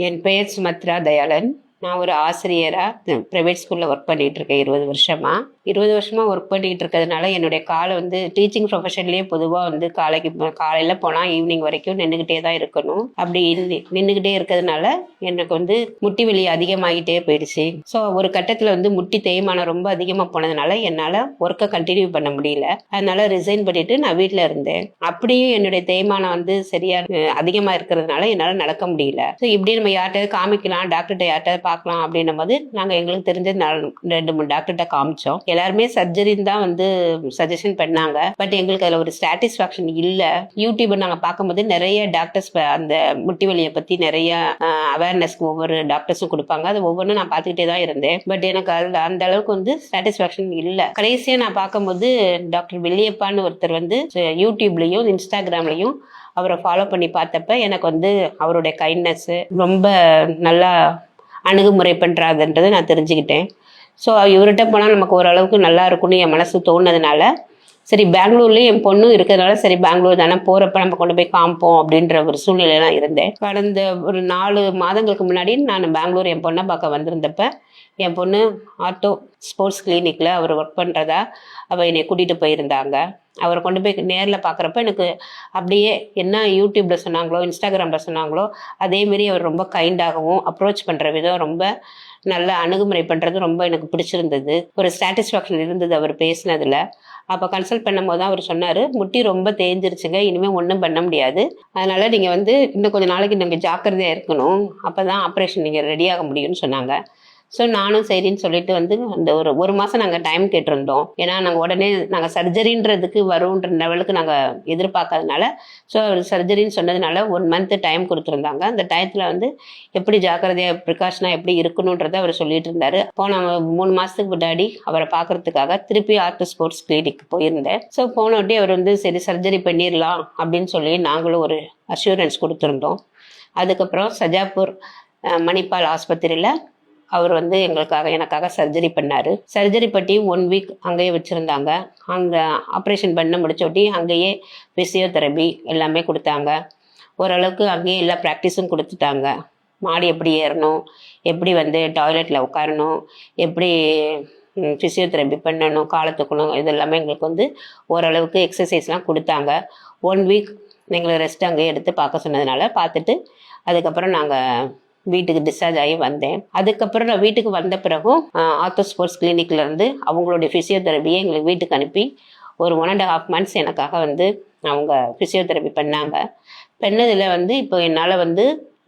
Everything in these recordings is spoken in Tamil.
என் பெயர் சுமத்ரா தயாளன். நான் ஒரு ஆசிரியராக ப்ரைவேட் ஸ்கூலில் ஒர்க் பண்ணிகிட்டு இருக்கேன் 20 வருஷமாக ஒர்க் பண்ணிகிட்டு இருக்கிறதுனால என்னுடைய காலை டீச்சிங் ப்ரொஃபஷன்லேயே பொதுவாக காலையில் போனால் ஈவினிங் வரைக்கும் நின்றுக்கிட்டே தான் இருக்கணும். அப்படி நின்றுக்கிட்டே இருக்கிறதுனால எனக்கு முட்டி வலி அதிகமாகிட்டே போயிடுச்சு. ஸோ ஒரு கட்டத்தில் முட்டி தேய்மானம் ரொம்ப அதிகமாக போனதுனால என்னால் ஒர்க்கை கண்டினியூ பண்ண முடியல. அதனால ரிசைன் பண்ணிவிட்டு நான் வீட்டில் இருந்தேன். அப்படியும் என்னுடைய தேய்மானம் சரியாக அதிகமாக இருக்கிறதுனால என்னால் நடக்க முடியல. ஸோ இப்படி நம்ம யார்கிட்ட காமிக்கலாம், டாக்டர்கிட்ட யார்கிட்ட பார்க்கலாம் அப்படின்னும் போது நாங்கள் எங்களுக்கு தெரிஞ்ச 2-3 டாக்டர்கிட்ட காமிச்சோம். எல்லாருமே சர்ஜரின்னு தான் சஜஷன் பண்ணாங்க. பட் எங்களுக்கு அதில் ஒரு சாட்டிஸ்ஃபேக்ஷன் இல்லை. யூடியூப் நாங்கள் பார்க்கும்போது நிறைய டாக்டர்ஸ் அந்த முட்டி வலியை பற்றி நிறைய அவேர்னஸ்க்கு ஒவ்வொரு டாக்டர்ஸும் கொடுப்பாங்க. அது ஒவ்வொன்றும் நான் பார்த்துக்கிட்டே தான் இருந்தேன். பட் எனக்கு அதில் அந்த அளவுக்கு சாட்டிஸ்ஃபேக்ஷன் இல்லை. கடைசியாக நான் பார்க்கும்போது டாக்டர் வெள்ளியப்பான்னு ஒருத்தர் யூடியூப்லேயும் இன்ஸ்டாகிராம்லேயும் அவரை ஃபாலோ பண்ணி பார்த்தப்ப எனக்கு அவருடைய கைண்ட்னஸ் ரொம்ப நல்லா அணுகுமுறை பண்ணுறாதுன்றதை நான் தெரிஞ்சுக்கிட்டேன். ஸோ இவர்கிட்ட போனால் நமக்கு ஓரளவுக்கு நல்லா இருக்கும்னு என் மனசு தோணுனதுனால, சரி பெங்களூர்லேயும் என் பொண்ணும் இருக்கிறதுனால சரி பெங்களூர் தானே போகிறப்ப நம்ம கொண்டு போய் காமிப்போம் அப்படின்ற ஒரு சூழ்நிலையெல்லாம் இருந்தேன். கடந்த ஒரு 4 மாதங்களுக்கு முன்னாடி நான் பெங்களூர் என் பொண்ணை பார்க்க வந்திருந்தப்ப என் பொண்ணு ஆர்த்தோ ஸ்போர்ட்ஸ் கிளினிக்கில் அவர் ஒர்க் பண்ணுறதா அவள் என்னை கூட்டிகிட்டு போயிருந்தாங்க. அவரை கொண்டு போய் நேரில் பார்க்குறப்ப எனக்கு அப்படியே என்ன யூடியூப்பில் சொன்னாங்களோ இன்ஸ்டாகிராமில் சொன்னாங்களோ அதேமாரி அவர் ரொம்ப கைண்டாகவும் அப்ரோச் பண்ணுற விதம் ரொம்ப நல்ல அணுகுமுறை பண்ணுறது ரொம்ப எனக்கு பிடிச்சிருந்தது. ஒரு சாட்டிஸ்ஃபேக்ஷன் இருந்தது அவர் பேசினதில். அப்போ கன்சல்ட் பண்ணும்போது தான் அவர் சொன்னார், முட்டி ரொம்ப தேஞ்சிருச்சுங்க, இனிமேல் ஒன்றும் பண்ண முடியாது. அதனால் நீங்கள் இன்னும் கொஞ்சம் நாளைக்கு நீங்கள் ஜாக்கிரதையாக இருக்கணும், அப்போ தான் ஆப்ரேஷன் நீங்கள் ரெடியாக முடியும்னு சொன்னாங்க. ஸோ நானும் சரின்னு சொல்லிட்டு அந்த ஒரு மாதம் நாங்கள் டைம் கேட்டிருந்தோம். ஏன்னா நாங்கள் உடனே சர்ஜரின்றதுக்கு வரும்ன்ற லெவலுக்கு நாங்கள் எதிர்பார்க்காதனால ஸோ சர்ஜரின்னு சொன்னதுனால 1 மந்த் டைம் கொடுத்துருந்தாங்க. அந்த டயத்தில் எப்படி ஜாக்கிரதையாக ப்ரிகாஷனாக எப்படி இருக்கணுன்றதை அவர் சொல்லிட்டு இருந்தார். போன 3 மாதத்துக்கு முன்னாடி அவரை பார்க்கறதுக்காக திருப்பி ஆர்த்தோ ஸ்போர்ட்ஸ் கிளினிக் போயிருந்தேன். ஸோ போனோட்டி அவர் சரி சர்ஜரி பண்ணிடலாம் அப்படின்னு சொல்லி நாங்களும் ஒரு அஷூரன்ஸ் கொடுத்துருந்தோம். அதுக்கப்புறம் சஜாப்பூர் மணிப்பால் ஆஸ்பத்திரியில் அவர் எனக்காக சர்ஜரி பண்ணார். சர்ஜரி பற்றி 1 வீக் அங்கேயே வச்சுருந்தாங்க. அங்கே ஆப்ரேஷன் பண்ண முடிச்சோட்டி அங்கேயே ஃபிசியோதெரபி எல்லாமே கொடுத்தாங்க. ஓரளவுக்கு அங்கேயே எல்லா ப்ராக்டிஸும் கொடுத்துட்டாங்க. மாடி எப்படி ஏறணும், எப்படி டாய்லெட்டில் உட்காரணும், எப்படி ஃபிசியோதெரபி பண்ணணும், காலை தூக்கணும், இது எல்லாமே எங்களுக்கு ஓரளவுக்கு எக்ஸசைஸ்லாம் கொடுத்தாங்க. 1 வீக் எங்களை ரெஸ்ட் அங்கேயே எடுத்து பார்க்க சொன்னதுனால பார்த்துட்டு அதுக்கப்புறம் நாங்கள் வீட்டுக்கு டிஸ்சார்ஜ் ஆகி வந்தேன். அதுக்கப்புறம் நான் வீட்டுக்கு வந்த பிறகும் ஆர்த்தோ ஸ்போர்ட்ஸ் கிளினிக்லேருந்து அவங்களுடைய ஃபிசியோதெரபியை எங்களுக்கு வீட்டுக்கு அனுப்பி ஒரு 1.5 months எனக்காக அவங்க ஃபிசியோதெரபி பண்ணாங்க. பண்ணதில் இப்போ என்னால்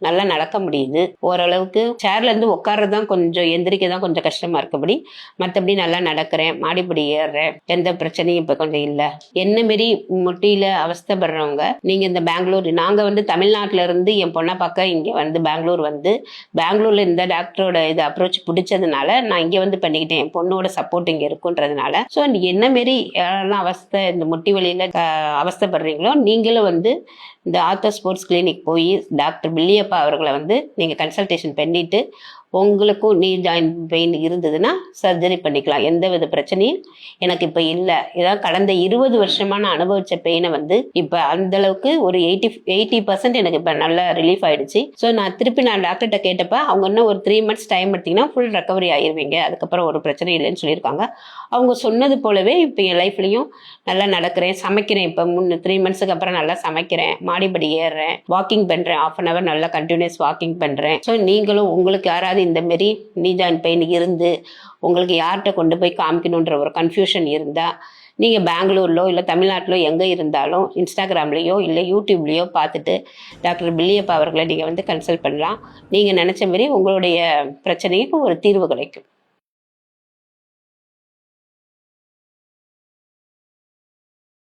நல்லா நடக்க முடியுது. ஓரளவுக்கு சேர்லேருந்து உட்கார்றது தான் கொஞ்சம் எந்திரிக்க தான் கொஞ்சம் கஷ்டமாக இருக்கபடி மற்றபடி நல்லா நடக்கிறேன், மாடிப்படி ஏறுறேன், எந்த பிரச்சனையும் இப்போ கொஞ்சம் இல்லை. என்ன மாரி முட்டியில் அவஸ்தைப்படுறவங்க நீங்கள் இந்த பெங்களூர் நாங்கள் தமிழ்நாட்டில் இருந்து என் பொண்ணை பார்க்க இங்கே பெங்களூரில் இந்த டாக்டரோட இது அப்ரோச் பிடிச்சதுனால நான் இங்கே பண்ணிக்கிட்டேன். என் பொண்ணோட சப்போர்ட் இங்கே இருக்குன்றதுனால. ஸோ என்ன மாரி யாரெல்லாம் இந்த முட்டி வலியில் அவஸ்தைப்படுறீங்களோ நீங்களும் இந்த ஆர்த்தோ ஸ்போர்ட்ஸ் கிளினிக் போய் டாக்டர் பில்லியப்பா அவர்களை நீங்கள் கன்சல்டேஷன் பண்ணிவிட்டு உங்களுக்கும் நீ ஜாயின்ட் பெயின் இருந்ததுன்னா சர்ஜரி பண்ணிக்கலாம். எந்த வித பிரச்சனையும் எனக்கு இப்போ இல்லை. இதான் கடந்த 20 வருஷமாக நான் அனுபவித்த பெயினை இப்போ அந்தளவுக்கு ஒரு 80% எனக்கு இப்போ நல்லா ரிலீஃப் ஆகிடுச்சு. ஸோ நான் திருப்பி டாக்டர்கிட்ட கேட்டப்ப அவங்க இன்னும் ஒரு 3 months டைம் எடுத்திங்கன்னா ஃபுல் ரெக்கவரி ஆகிடுவீங்க, அதுக்கப்புறம் ஒரு பிரச்சனை இல்லைன்னு சொல்லியிருக்காங்க. அவங்க சொன்னது போலவே இப்போ என் லைஃப்லையும் நல்லா நடக்கிறேன், சமைக்கிறேன். இப்போ 3 monthsக்கு அப்புறம் நல்லா சமைக்கிறேன், மாடிப்படி ஏறுறேன், வாக்கிங் பண்ணுறேன், 1/2 hour நல்லா கண்டினியூஸ் வாக்கிங் பண்ணுறேன். ஸோ நீங்களும் உங்களுக்கு யாராவது இந்த மாரி நீ ஜாயின்ட் பெயின் இருந்து உங்களுக்கு யார்கிட்ட கொண்டு போய் காமிக்கணுன்ற ஒரு கன்ஃபியூஷன் இருந்தால் நீங்கள் பெங்களூர்லோ இல்லை தமிழ்நாட்டிலோ எங்கே இருந்தாலும் இன்ஸ்டாகிராம்லேயோ இல்லை யூடியூப்லேயோ பார்த்துட்டு டாக்டர் பில்லியப்பா அவர்களை நீங்கள் கன்சல்ட் பண்ணலாம். நீங்கள் நினச்ச மாரி உங்களுடைய பிரச்சனைக்கு ஒரு தீர்வு கிடைக்கும்.